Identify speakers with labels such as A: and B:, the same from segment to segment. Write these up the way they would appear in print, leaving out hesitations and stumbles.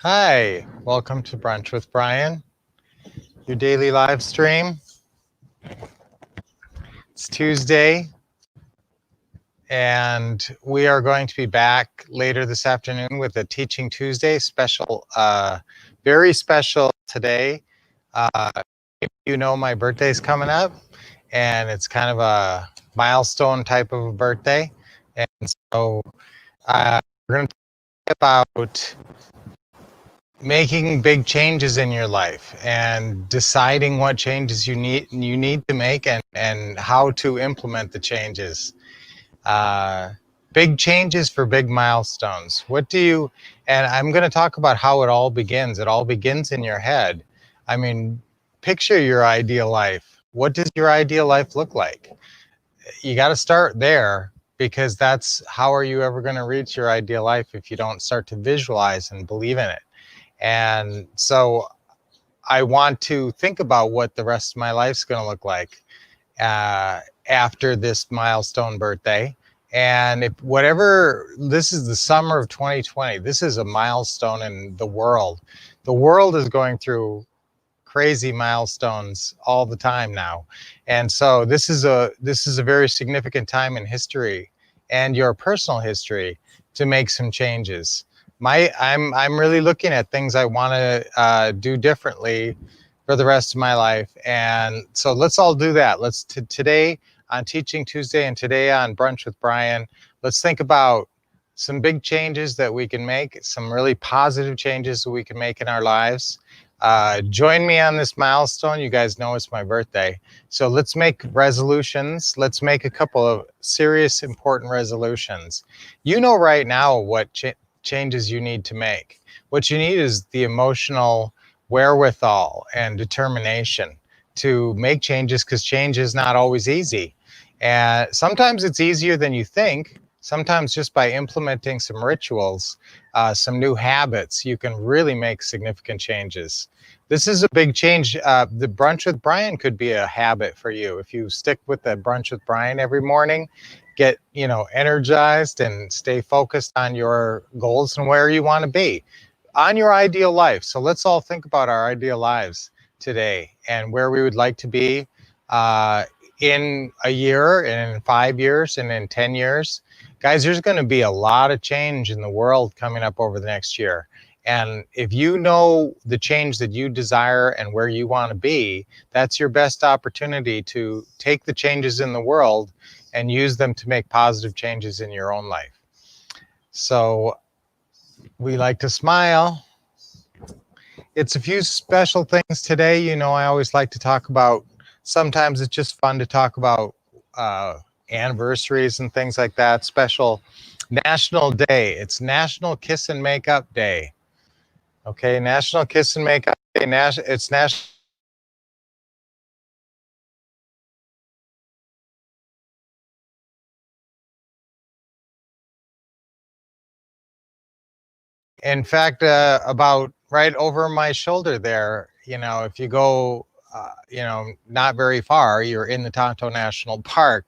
A: Hi, welcome to Brunch with Brian, your daily live stream. It's Tuesday, and we are going to be back later this afternoon with a Teaching Tuesday special, very special today. Uh, you know my birthday's coming up, and it's kind of a milestone type of a birthday. And so we're going to talk about making big changes in your life and deciding what changes you need to make and how to implement the changes. uh, Big changes for big milestones. And I'm going to talk about how it all begins in your head. I mean, picture your ideal life. What does your ideal life look like? You got to start there, because that's how are you ever going to reach your ideal life if you don't start to visualize and believe in it. And so I want to think about what the rest of my life's going to look like after this milestone birthday. And if whatever, this is the summer of 2020, this is a milestone in the world. The world is going through crazy milestones all the time now. And so this is a very significant time in history and your personal history to make some changes. I'm really looking at things I want to do differently for the rest of my life. And so let's all do that. Today on Teaching Tuesday and today on Brunch with Brian, let's think about some big changes that we can make, some really positive changes that we can make in our lives. Join me on this milestone. You guys know it's my birthday. So let's make resolutions. Let's make a couple of serious, important resolutions. You know right now what changes you need to make. What you need is the emotional wherewithal and determination to make changes, because change is not always easy. And sometimes it's easier than you think. Sometimes just by implementing some rituals, some new habits, you can really make significant changes. This is a big change. The Brunch with Brian could be a habit for you. If you stick with the Brunch with Brian every morning, get energized and stay focused on your goals and where you want to be, on your ideal life. So let's all think about our ideal lives today and where we would like to be in a year, and in 5 years, and in 10 years. Guys, there's going to be a lot of change in the world coming up over the next year. And if you know the change that you desire and where you want to be, that's your best opportunity to take the changes in the world and use them to make positive changes in your own life. So we like to smile. It's a few special things today. I always like to talk about, sometimes it's just fun to talk about anniversaries and things like that. Special National Day. It's National Kiss and Makeup Day. Okay, National Kiss and Makeup Day. It's National. In fact, about right over my shoulder there, if you go, not very far, you're in the Tonto National Park.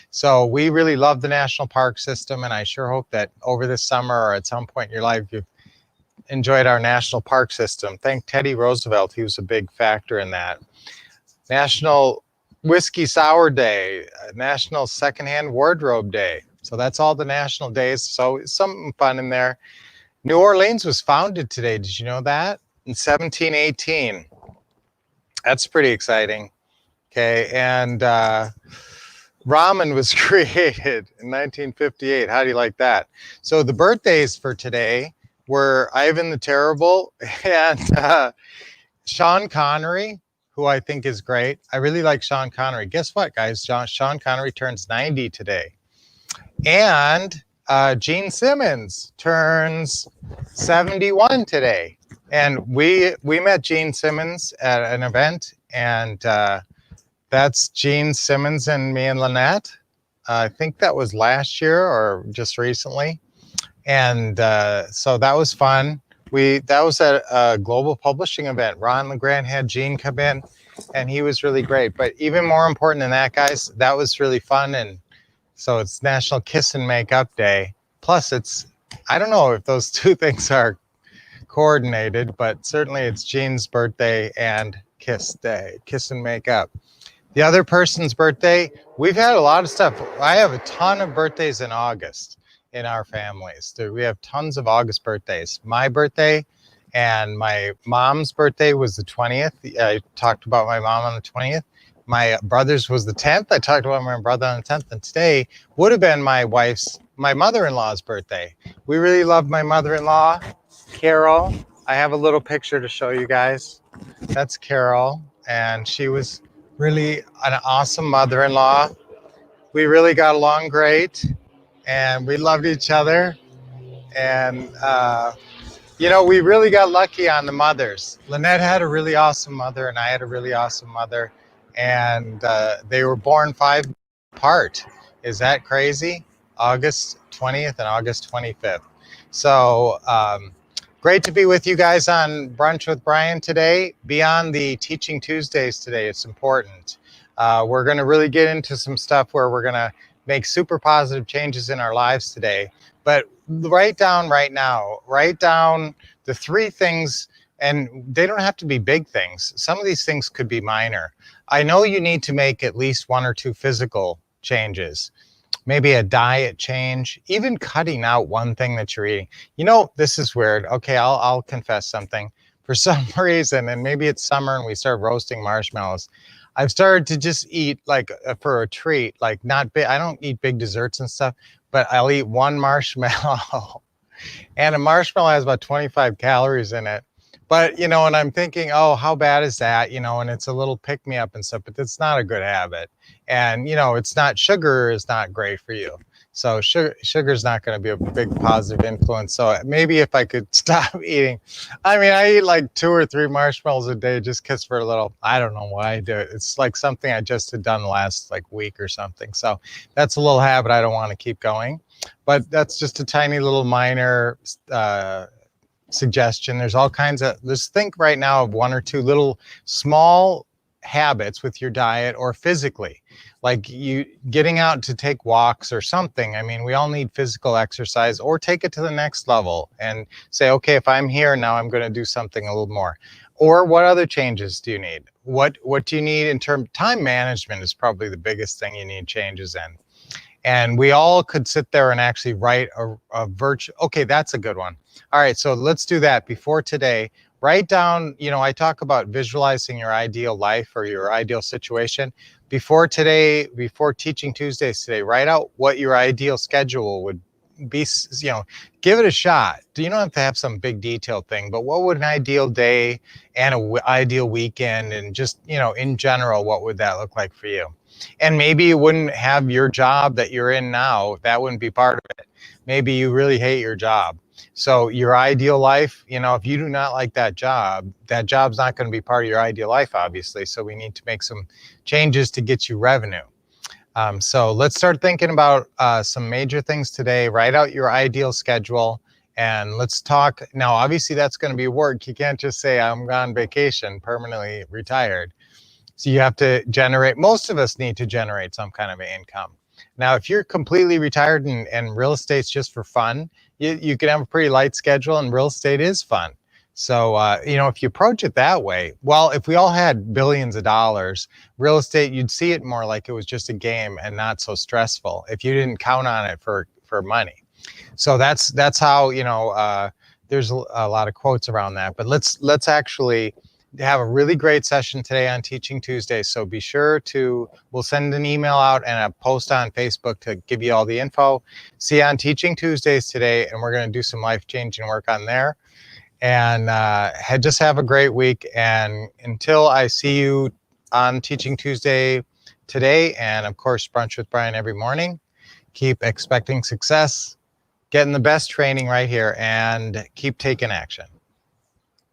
A: So we really love the national park system, and I sure hope that over this summer or at some point in your life, you've enjoyed our national park system. Thank Teddy Roosevelt. He was a big factor in that. National Whiskey Sour Day, National Secondhand Wardrobe Day. So that's all the national days. So something fun in there. New Orleans was founded today. Did you know that? In 1718. That's pretty exciting. Okay, and ramen was created in 1958. How do you like that? So the birthdays for today were Ivan the Terrible and Sean Connery, who I think is great. I really like Sean Connery. Guess what, guys? Sean Connery turns 90 today. And Gene Simmons turns 71 today. And we met Gene Simmons at an event, and that's Gene Simmons and me and Lynette. I think that was last year or just recently. And so that was fun. That was at a global publishing event. Ron LeGrand had Gene come in, and he was really great. But even more important than that, guys, that was really fun. And so it's National Kiss and Makeup Day. Plus, I don't know if those two things are coordinated, but certainly it's Jean's birthday and kiss day, kiss and make up. The other person's birthday, we've had a lot of stuff. I have a ton of birthdays in August in our families. We have tons of August birthdays. My birthday and my mom's birthday was the 20th. I talked about my mom on the 20th. My brother's was the 10th. I talked about my brother on the 10th. And today would have been my mother-in-law's birthday. We really love my mother-in-law, Carol. I have a little picture to show you guys. That's Carol, and she was really an awesome mother-in-law. We really got along great, and we loved each other. And we really got lucky on the mothers. Lynette had a really awesome mother, and I had a really awesome mother, and they were born 5 apart. Is that crazy? August 20th and August 25th. So great to be with you guys on Brunch with Brian today. Beyond the Teaching Tuesdays today, it's important. We're going to really get into some stuff where we're going to make super positive changes in our lives today. But write down the 3 things, and they don't have to be big things. Some of these things could be minor. I know you need to make at least 1 or 2 physical changes. Maybe a diet change, even cutting out one thing that you're eating. This is weird. Okay, I'll confess something. For some reason, and maybe it's summer and we start roasting marshmallows, I've started to just eat for a treat, not big. I don't eat big desserts and stuff, but I'll eat 1 marshmallow. And a marshmallow has about 25 calories in it. But, and I'm thinking, oh, how bad is that? And it's a little pick-me-up and stuff, but it's not a good habit. And, sugar is not great for you. So sugar is not going to be a big positive influence. So maybe if I could stop eating, I eat 2 or 3 marshmallows a day just because for a little, I don't know why I do it. It's like something I just had done the last week or something. So that's a little habit I don't want to keep going. But that's just a tiny little minor suggestion. There's all kinds of, let's think right now of 1 or 2 little small habits with your diet or physically, like you getting out to take walks or something. We all need physical exercise, or take it to the next level and say, okay, if I'm here now, I'm going to do something a little more. Or what other changes do you need? What do you need in terms of time management is probably the biggest thing you need changes in. And we all could sit there and actually write a virtual, okay, that's a good one. All right, so let's do that before today. Write down, I talk about visualizing your ideal life or your ideal situation. Before today, before Teaching Tuesdays today, write out what your ideal schedule would be, give it a shot. You don't have to have some big detailed thing, but what would an ideal day and an ideal weekend and just, in general, what would that look like for you? And maybe you wouldn't have your job that you're in now. That wouldn't be part of it. Maybe you really hate your job. So your ideal life, if you do not like that job's not going to be part of your ideal life, obviously. So we need to make some changes to get you revenue. So let's start thinking about some major things today. Write out your ideal schedule, and let's talk. Now, obviously, that's going to be work. You can't just say, I'm on vacation, permanently retired. So you have to generate, most of us need to generate some kind of income. Now, if you're completely retired and real estate's just for fun, you can have a pretty light schedule, and real estate is fun. So, if you approach it that way, well, if we all had billions of dollars, real estate, you'd see it more like it was just a game and not so stressful if you didn't count on it for money. So that's how, there's a lot of quotes around that. But let's actually have a really great session today on Teaching Tuesday. So be sure we'll send an email out and a post on Facebook to give you all the info. See you on Teaching Tuesdays today, and we're going to do some life-changing work on there. And just have a great week. And until I see you on Teaching Tuesday today, and of course, Brunch with Brian every morning, keep expecting success, getting the best training right here, and keep taking action.